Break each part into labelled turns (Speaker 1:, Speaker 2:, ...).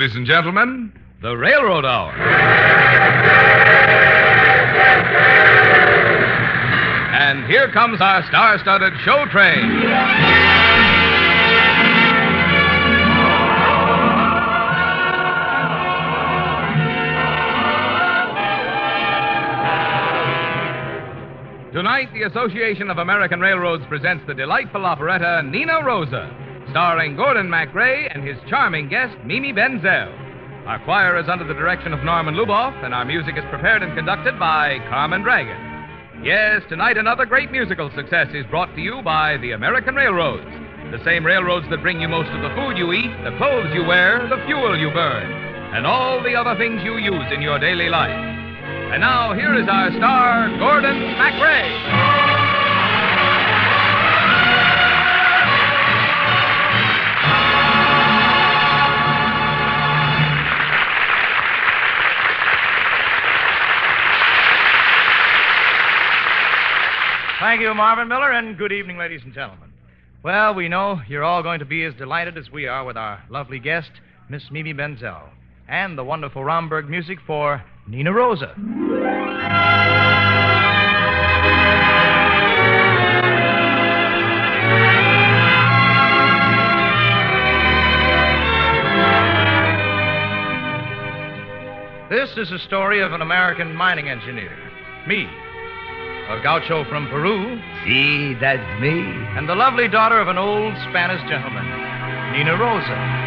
Speaker 1: ladies and gentlemen, the Railroad Hour. And here comes our star-studded show train. Tonight, the Association of American Railroads presents the delightful operetta Nina Rosa, starring Gordon MacRae and his charming guest, Mimi Benzel. Our choir is under the direction of Norman Luboff, and our music is prepared and conducted by Carmen Dragon. Yes, tonight another great musical success is brought to you by the American Railroads, the same railroads that bring you most of the food you eat, the clothes you wear, the fuel you burn, and all the other things you use in your daily life. And now, here is our star, Gordon MacRae.
Speaker 2: Thank you, Marvin Miller, and good evening, ladies and gentlemen. Well, we know you're all going to be as delighted as we are with our lovely guest, Miss Mimi Benzel, and the wonderful Romberg music for Nina Rosa. This is a story of an American mining engineer, me, a gaucho from Peru.
Speaker 3: See, that's me.
Speaker 2: And the lovely daughter of an old Spanish gentleman, Nina Rosa.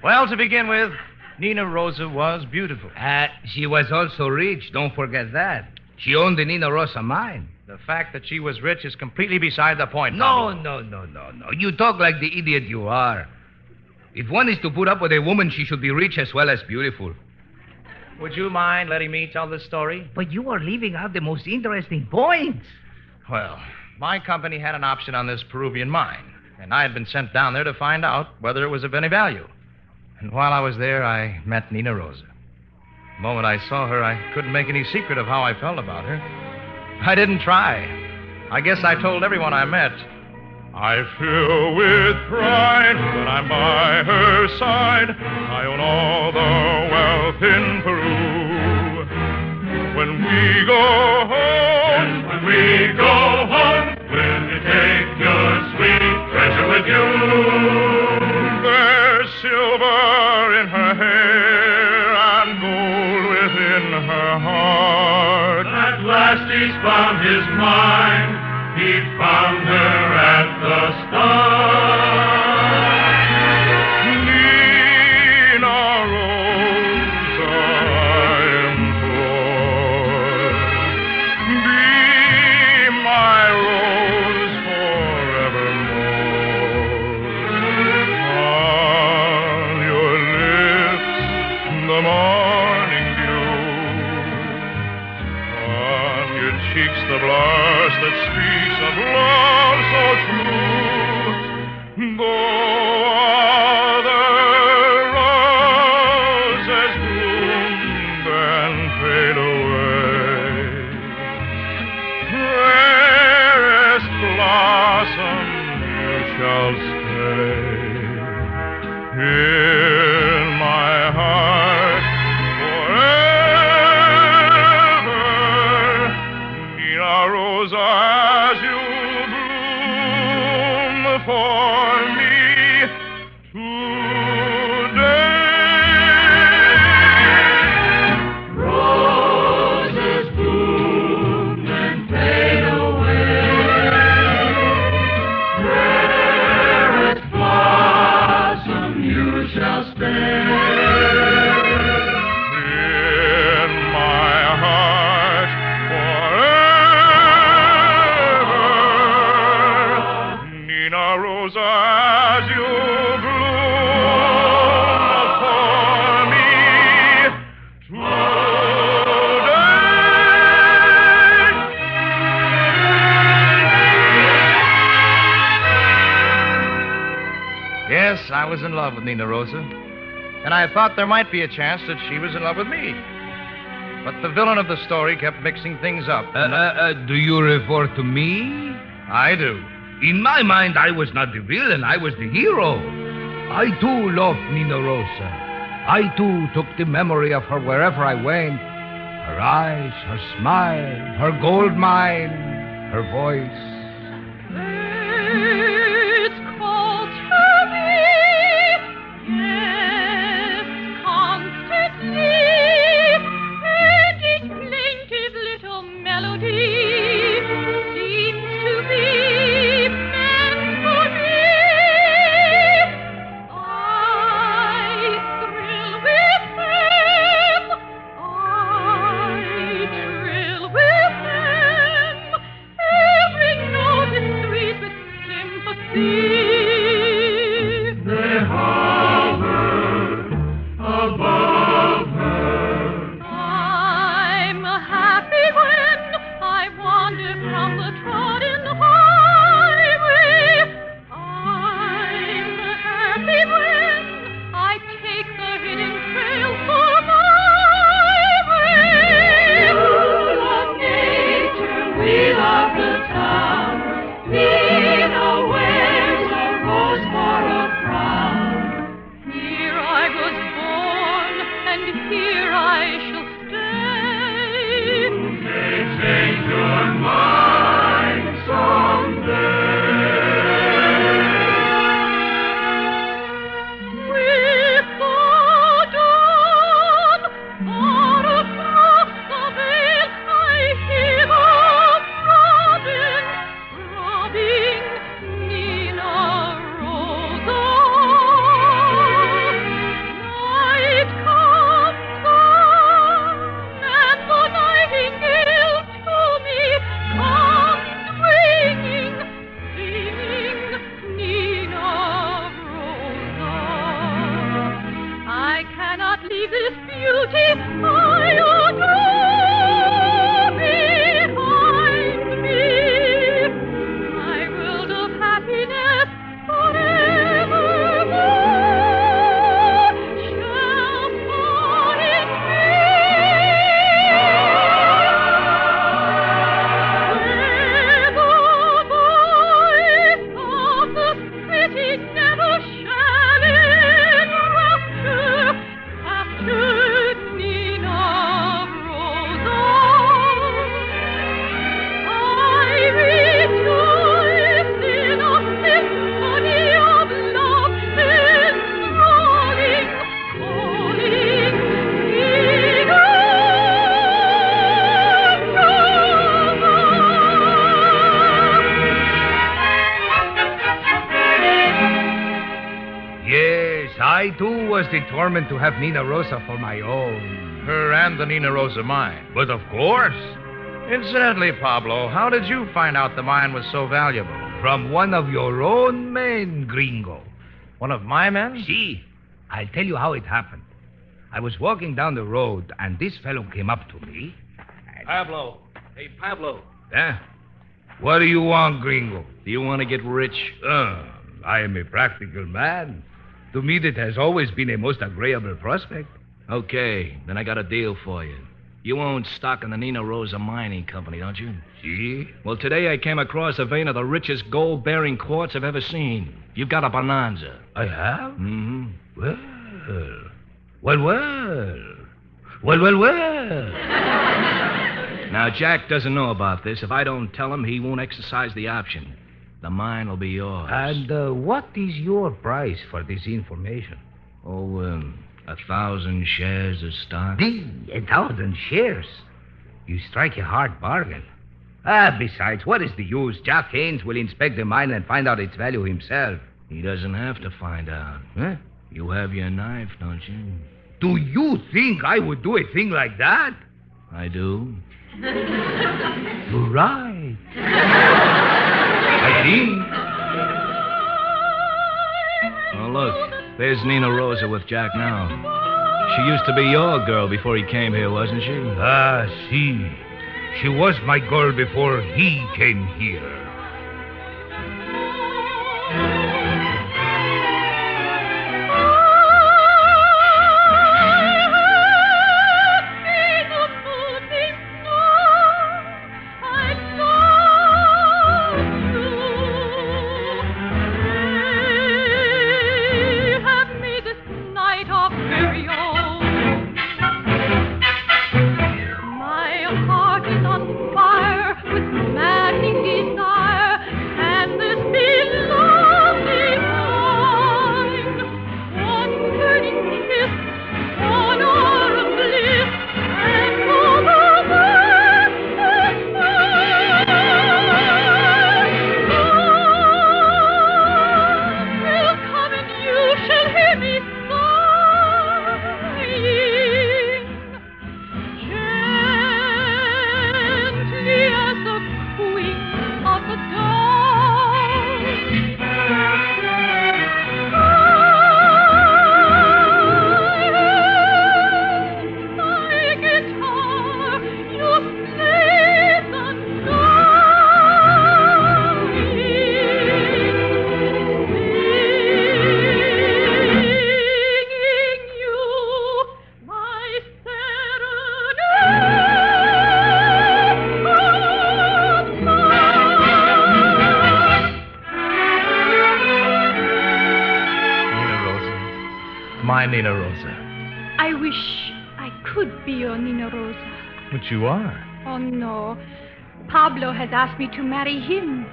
Speaker 2: Well, to begin with, Nina Rosa was beautiful.
Speaker 3: She was also rich. Don't forget that. She owned the Nina Rosa mine.
Speaker 2: The fact that she was rich is completely beside the point.
Speaker 3: No. You talk like the idiot you are. If one is to put up with a woman, she should be rich as well as beautiful.
Speaker 2: Would you mind letting me tell this story?
Speaker 3: But you are leaving out the most interesting points.
Speaker 2: Well, my company had an option on this Peruvian mine, and I had been sent down there to find out whether it was of any value. And while I was there, I met Nina Rosa. The moment I saw her, I couldn't make any secret of how I felt about her. I didn't try. I guess I told everyone I met. I fill with pride when I'm by her side. I own all the wealth in Peru. When we go home, will you take your sweet treasure with you? There's silver in her hair and gold within her heart. At last he's found his mind. He found her at the start. Nina Rosa, I implore, be my rose forevermore. On your lips, the morning dew. On your cheeks, the blush that speaks of love so true. Though other roses bloom, then fade away, fairest blossom, you shall stay in my heart forever. Nina Rosa, as you bloom for me today. Roses bloom and fade away. Fairest blossom, you shall stay. In my heart forever. Nina Rosa, as you bloom for me today. Yes, I was in love with Nina Rosa. And I thought there might be a chance that she was in love with me. But the villain of the story kept mixing things up.
Speaker 3: Do you refer to me?
Speaker 2: I do.
Speaker 3: In my mind, I was not the villain. I was the hero. I, too, loved Nina Rosa. I, too, took the memory of her wherever I went. Her eyes, her smile, her gold mine, her voice.
Speaker 4: It's called to me, yes, constantly, and each plaintive little melody seems to be meant for me. I thrill with them, I thrill with them, every note is sweet with sympathy.
Speaker 5: They hover above her.
Speaker 4: I'm happy when I wander from the trodden highway. I'm happy when I take the hidden trail for my way. Love nature, we love the town. Nina wears a rose for a crown. Here I was born, and here I shall stay.
Speaker 5: They change your mind someday.
Speaker 4: With the dawn, far across the vale, I hear them robbing Nina Rosa. Night comes on, and the nightingale to me comes ringing, singing Nina Rosa. I cannot leave this beauty I adore behind me. My world of happiness forevermore shall find me. Where the voice of the city never shall enrapture, capture Nina Rosa. I rejoice in a symphony of love, enthralling, calling Nina Rosa.
Speaker 3: Yes, I, too, was determined to have Nina Rosa for my own.
Speaker 2: Her and the Nina Rosa mine.
Speaker 3: But of course,
Speaker 2: Incidentally, Pablo, how did you find out the mine was so valuable?
Speaker 3: from one of your own men, gringo.
Speaker 2: One of my men?
Speaker 3: See, I'll tell you how it happened. I was walking down the road, and this fellow came up to me.
Speaker 6: Pablo. Hey, Pablo.
Speaker 3: Eh? What do you want, gringo?
Speaker 6: Do you want to get rich?
Speaker 3: I am a practical man. To me, that has always been a most agreeable prospect.
Speaker 6: Okay, then I got a deal for you. You own stock in the Nina Rosa Mining Company, don't you?
Speaker 3: See?
Speaker 6: Well, today I came across a vein of the richest gold-bearing quartz I've ever seen. You've got a bonanza.
Speaker 3: I have?
Speaker 6: Mm-hmm.
Speaker 3: Well.
Speaker 6: Now, Jack doesn't know about this. If I don't tell him, he won't exercise the option. The mine will be yours.
Speaker 3: And what is your price for this information?
Speaker 6: 1,000 shares of stock.
Speaker 3: 1,000 shares. You strike a hard bargain. Besides, what is the use? Jack Haynes will inspect the mine and find out its value himself.
Speaker 6: He doesn't have to find out.
Speaker 3: Huh?
Speaker 6: You have your knife, don't you?
Speaker 3: Do you think I would do a thing like that?
Speaker 6: I do.
Speaker 3: You're right. I think.
Speaker 6: Oh, look. There's Nina Rosa with Jack now. She used to be your girl before he came here, wasn't she?
Speaker 3: See. She was my girl before he came here.
Speaker 2: my Nina Rosa.
Speaker 4: I wish I could be your Nina Rosa.
Speaker 2: But you are.
Speaker 4: Oh, no. Pablo has asked me to marry him.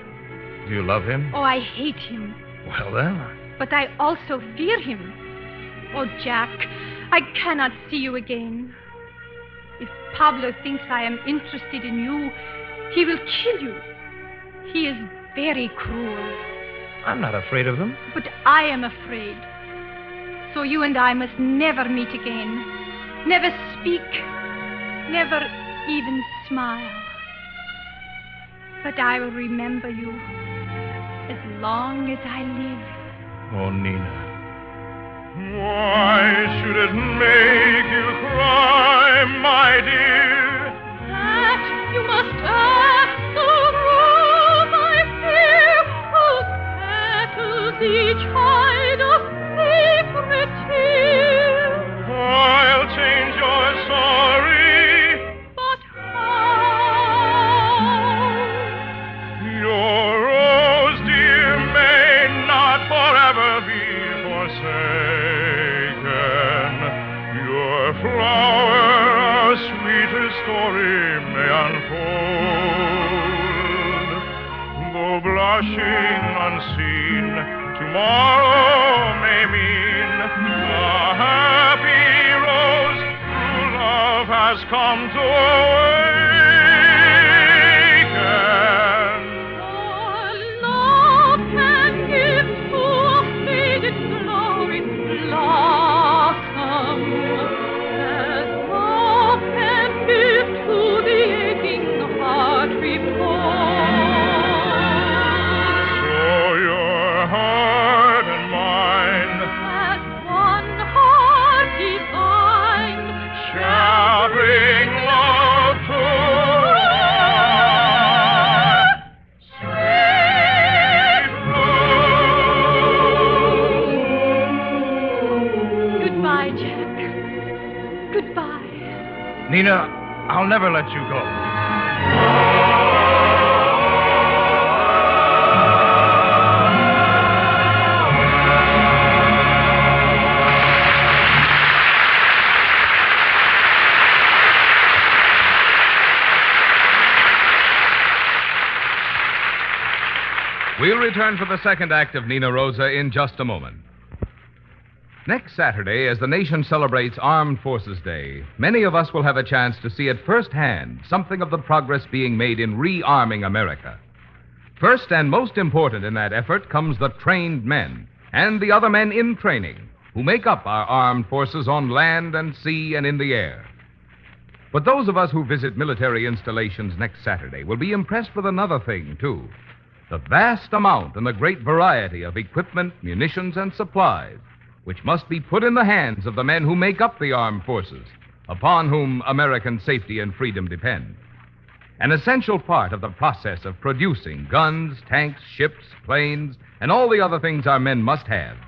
Speaker 2: Do you love him?
Speaker 4: Oh, I hate him.
Speaker 2: Well, then.
Speaker 4: But I also fear him. Oh, Jack, I cannot see you again. If Pablo thinks I am interested in you, he will kill you. He is very cruel.
Speaker 2: I'm not afraid of them.
Speaker 4: But I am afraid. So you and I must never meet again. Never speak. Never even smile. But I will remember you as long as I live.
Speaker 2: Oh, Nina.
Speaker 5: Why should it make you cry, my dear?
Speaker 4: That you must ask the rose I fear, whose petals each hide a secret tear.
Speaker 5: I'll change your story.
Speaker 4: But how?
Speaker 5: Your rose, dear, may not forever be forsaken. Your flower, a sweeter story may unfold. Though blushing unseen, tomorrow may mean a happy rose true love has come to awaken.
Speaker 4: For love can give to a faded flower its blossom, as love can give to the aching heart repose.
Speaker 5: So your heart and mine
Speaker 4: As one heart divine
Speaker 5: shall bring love to sweet rose.
Speaker 4: Goodbye, Jack. Goodbye.
Speaker 2: Nina, I'll never let you go.
Speaker 1: We'll return for the second act of Nina Rosa in just a moment. Next Saturday, as the nation celebrates Armed Forces Day, many of us will have a chance to see at firsthand something of the progress being made in rearming America. First and most important in that effort comes the trained men and the other men in training who make up our armed forces on land and sea and in the air. But those of us who visit military installations next Saturday will be impressed with another thing, too. The vast amount and the great variety of equipment, munitions, and supplies which must be put in the hands of the men who make up the armed forces, upon whom American safety and freedom depend. An essential part of the process of producing guns, tanks, ships, planes, and all the other things our men must have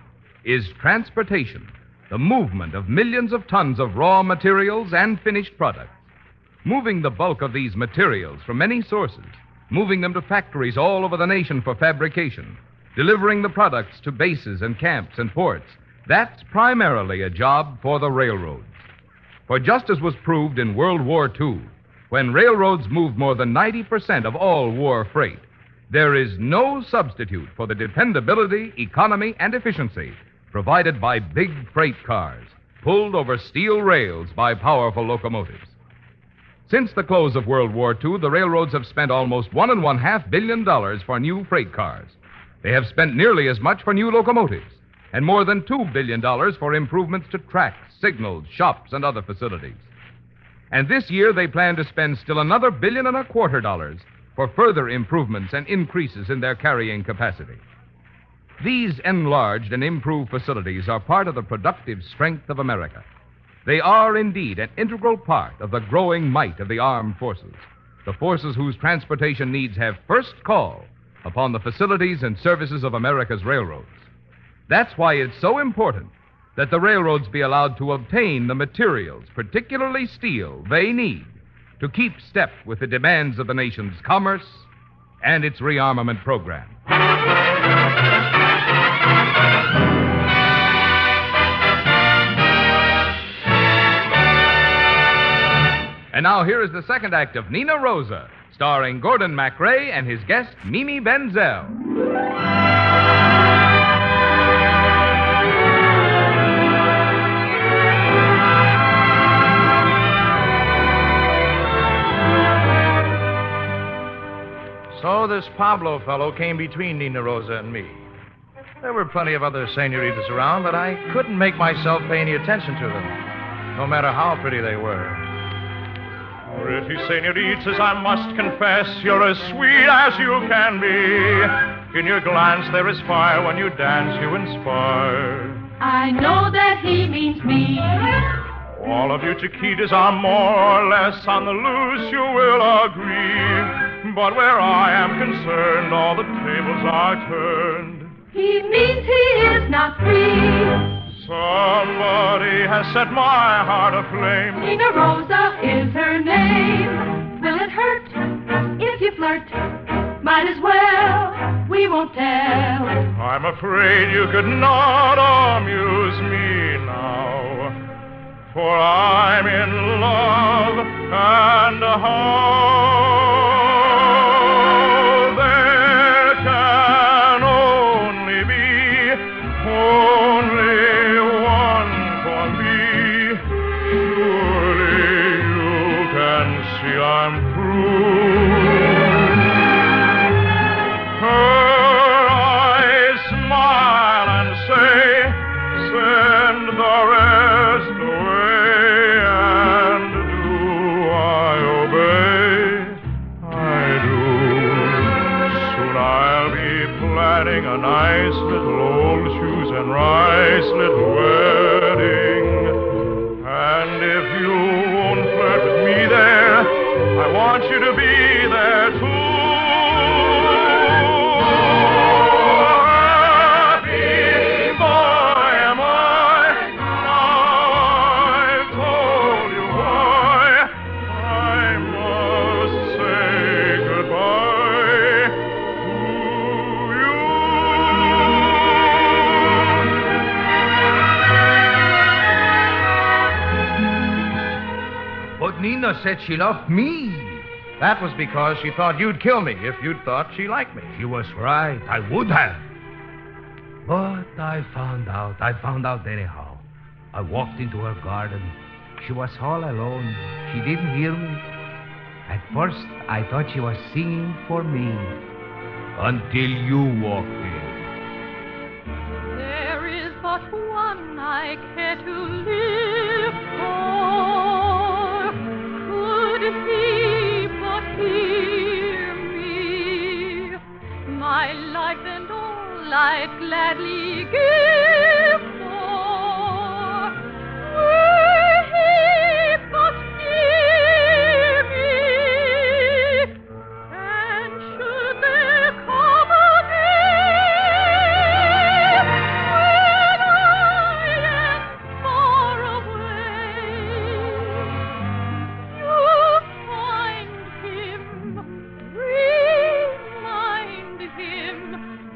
Speaker 1: is transportation, the movement of millions of tons of raw materials and finished products. Moving the bulk of these materials from many sources, moving them to factories all over the nation for fabrication, delivering the products to bases and camps and ports, that's primarily a job for the railroads. For just as was proved in World War II, when railroads moved more than 90% of all war freight, there is no substitute for the dependability, economy, and efficiency provided by big freight cars, pulled over steel rails by powerful locomotives. Since the close of World War II, the railroads have spent almost $1.5 billion for new freight cars. They have spent nearly as much for new locomotives, and more than $2 billion for improvements to tracks, signals, shops, and other facilities. And this year they plan to spend still another $1.25 billion for further improvements and increases in their carrying capacity. These enlarged and improved facilities are part of the productive strength of America. They are indeed an integral part of the growing might of the armed forces, the forces whose transportation needs have first call upon the facilities and services of America's railroads. That's why it's so important that the railroads be allowed to obtain the materials, particularly steel, they need to keep step with the demands of the nation's commerce and its rearmament program. And now here is the second act of Nina Rosa, starring Gordon MacRae and his guest, Mimi Benzel.
Speaker 2: So this Pablo fellow came between Nina Rosa and me. There were plenty of other senoritas around, but I couldn't make myself pay any attention to them, no matter how pretty they were.
Speaker 5: Pretty senoritas, I must confess, you're as sweet as you can be. In your glance there is fire, when you dance you inspire.
Speaker 7: I know that he means me.
Speaker 5: All of you Chiquitas are more or less on the loose, you will agree. But where I am concerned, all the tables are turned.
Speaker 7: He means he is not free.
Speaker 5: Somebody has set my heart aflame.
Speaker 7: Nina Rosa is her name. Will it hurt if you flirt? Might as well, we won't tell.
Speaker 5: I'm afraid you could not amuse me now, for I'm in love, and there can only be only one for me. Surely you can see I'm true. Her eyes smile and say, send the rest away. And do I obey? I do. Soon I'll be planning a nice little old shoes and rice little wedding. And if you won't flirt with me there, I want you to be there too. Happy boy am I. Now I've told you why I must say goodbye to you.
Speaker 3: But Nina said she loved me.
Speaker 2: That was because she thought you'd kill me if you'd thought she liked me.
Speaker 3: She was right. I would have. But I found out anyhow. I walked into her garden. She was all alone. She didn't hear me. At first, I thought she was singing for me. Until you walked in.
Speaker 4: There is but one I care to live for. Could he but hear me, my life and all I'd gladly give for. Were he but near me, and should there come a day when I am far away, you'll find him, remind him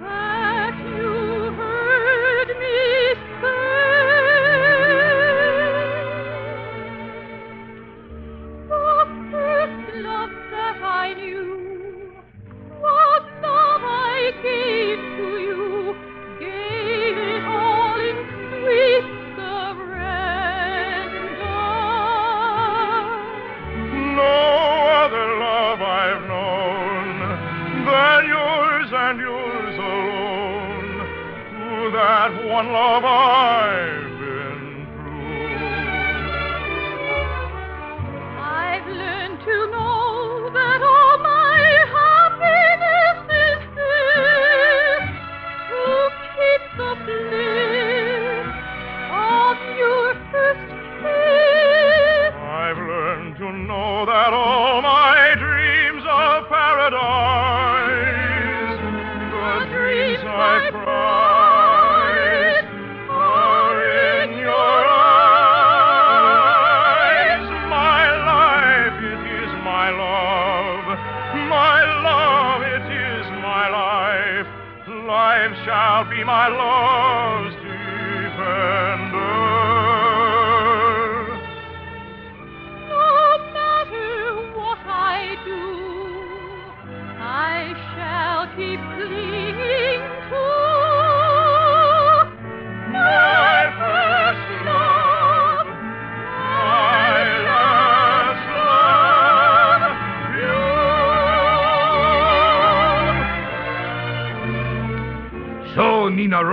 Speaker 4: that you heard me say. The first love that I knew was love I gave to you, gave it all in sweet surrender.
Speaker 5: No other love I've known than yours and yours alone. To that one love I've been true.
Speaker 4: I've learned to know that all my happiness is this, to keep the bliss of your first kiss.
Speaker 5: I've learned to know that all my dreams of paradise, the dreams I prize, are in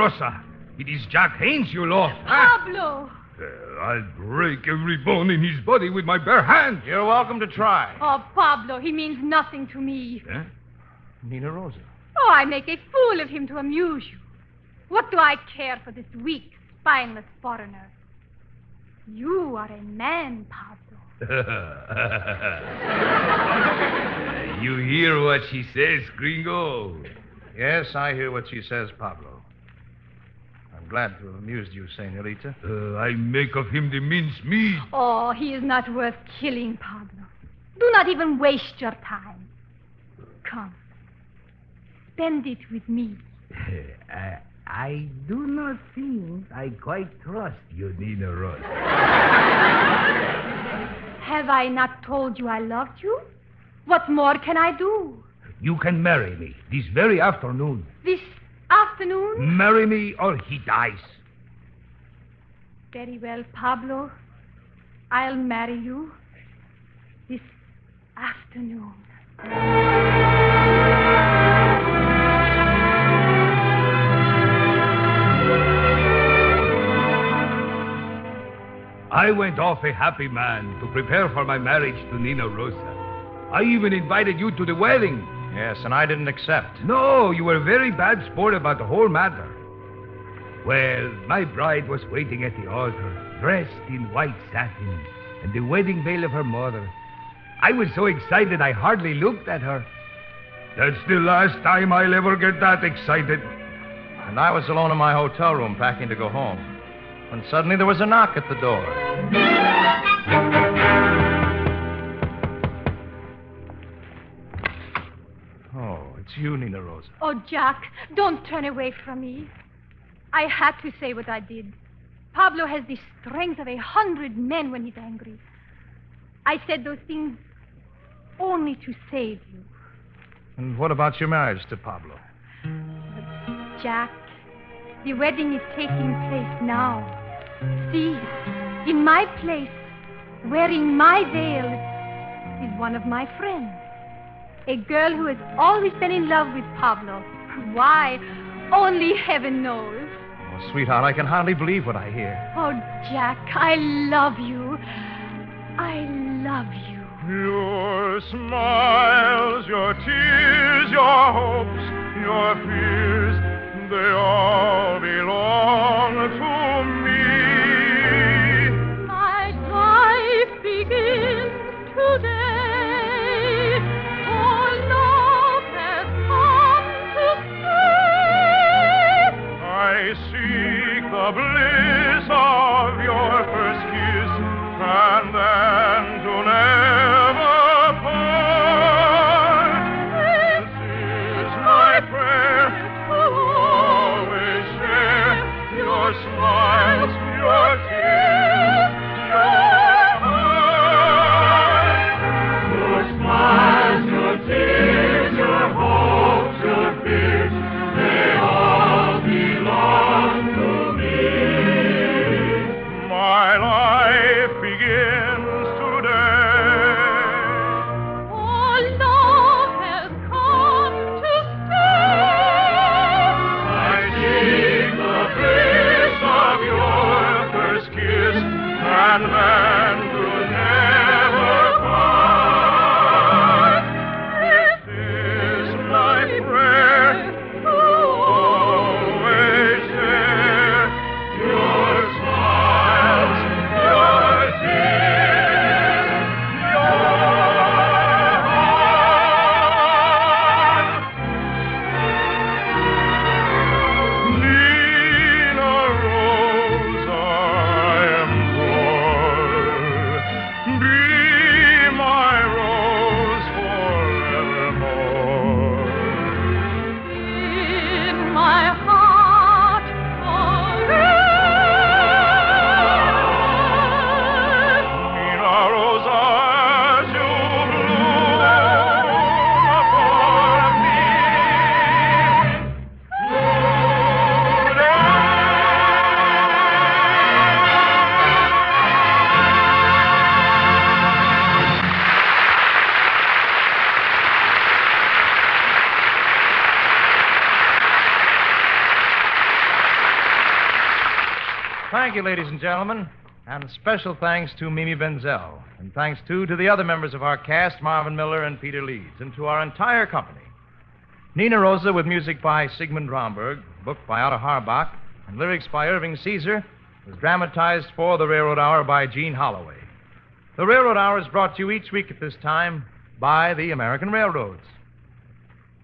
Speaker 3: Rosa. It is Jack Haynes you love.
Speaker 4: Pablo!
Speaker 3: I'll break every bone in his body with my bare hands.
Speaker 2: You're welcome to try.
Speaker 4: Oh, Pablo, he means nothing to me.
Speaker 3: Huh?
Speaker 2: Nina Rosa.
Speaker 4: Oh, I make a fool of him to amuse you. What do I care for this weak, spineless foreigner? You are a man, Pablo.
Speaker 3: You hear what she says, Gringo?
Speaker 2: Yes, I hear what she says, Pablo. I'm glad to have amused you, Senorita.
Speaker 3: I make of him the mincemeat.
Speaker 4: Oh, he is not worth killing, Pablo. Do not even waste your time. Come. Spend it with me.
Speaker 3: I do not think I quite trust you, Nina Rosa.
Speaker 4: Have I not told you I loved you? What more can I do?
Speaker 3: You can marry me this very afternoon.
Speaker 4: This afternoon?
Speaker 3: Marry me or he dies.
Speaker 4: Very well, Pablo. I'll marry you this afternoon.
Speaker 3: I went off a happy man to prepare for my marriage to Nina Rosa. I even invited you to the wedding.
Speaker 2: Yes, and I didn't accept.
Speaker 3: No, you were a very bad sport about the whole matter. Well, my bride was waiting at the altar, dressed in white satin, and the wedding veil of her mother. I was so excited I hardly looked at her. That's the last time I'll ever get that excited.
Speaker 2: And I was alone in my hotel room packing to go home, when suddenly there was a knock at the door. Oh, it's you, Nina Rosa.
Speaker 4: Oh, Jack, don't turn away from me. I had to say what I did. Pablo has the strength of 100 men when he's angry. I said those things only to save you.
Speaker 2: And what about your marriage to Pablo?
Speaker 4: But, Jack, the wedding is taking place now. See, in my place, wearing my veil, is one of my friends. A girl who has always been in love with Pablo. Why? Only heaven knows.
Speaker 2: Oh, sweetheart, I can hardly believe what I hear.
Speaker 4: Oh, Jack, I love you. I love you.
Speaker 5: Your smiles, your tears, your hopes, your fears, they all belong to me.
Speaker 4: My life begins today. Oh, love has come to stay.
Speaker 5: I seek the bliss of your first kiss, and then to never part. This is my prayer, to always share your smiles, your tears, your heart. Your smiles, your tears, your hopes, your fears, they all belong to me. My life begins today.
Speaker 4: Oh, love has come to stay.
Speaker 5: I seek the bliss of
Speaker 2: Thank you, ladies and gentlemen. And special thanks to Mimi Benzel. And thanks, too, to the other members of our cast, Marvin Miller and Peter Leeds, and to our entire company. Nina Rosa, with music by Sigmund Romberg, book by Otto Harbach, and lyrics by Irving Caesar, was dramatized for the Railroad Hour by Gene Holloway. The Railroad Hour is brought to you each week at this time by the American Railroads.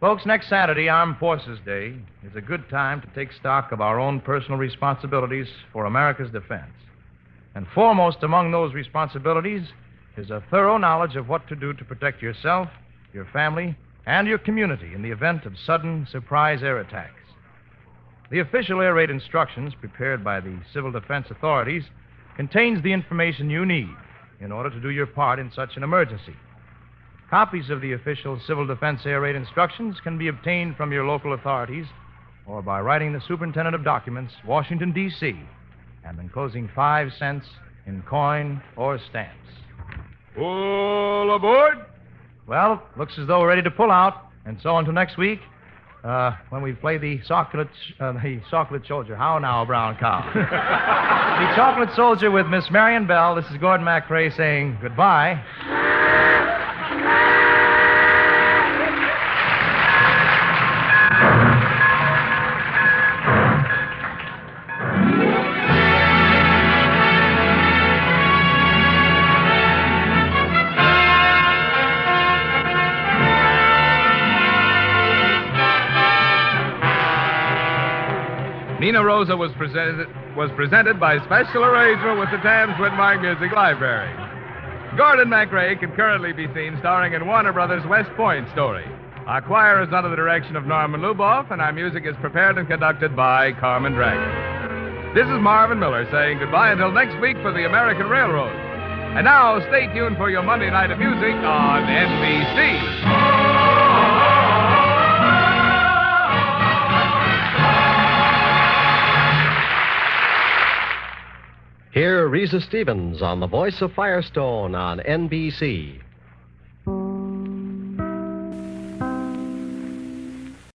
Speaker 2: Folks, next Saturday, Armed Forces Day, is a good time to take stock of our own personal responsibilities for America's defense. And foremost among those responsibilities is a thorough knowledge of what to do to protect yourself, your family, and your community in the event of sudden surprise air attacks. The official air raid instructions prepared by the Civil Defense authorities contains the information you need in order to do your part in such an emergency. Copies of the official Civil Defense air raid instructions can be obtained from your local authorities or by writing the Superintendent of Documents, Washington, D.C., and enclosing 5 cents in coin or stamps.
Speaker 5: All aboard?
Speaker 2: Well, looks as though we're ready to pull out. And so until next week, when we play the chocolate soldier. How now, brown cow? The chocolate soldier with Miss Marion Bell. This is Gordon MacRae saying goodbye.
Speaker 1: Nina Rosa was presented by special arrangement with the Tams Whitmark Music Library. Gordon MacRae can currently be seen starring in Warner Brothers' West Point story. Our choir is under the direction of Norman Luboff, and our music is prepared and conducted by Carmen Dragon. This is Marvin Miller saying goodbye until next week for the American Railroad. And now, stay tuned for your Monday night of music on NBC.
Speaker 8: Hear Risa Stevens on The Voice of Firestone on NBC.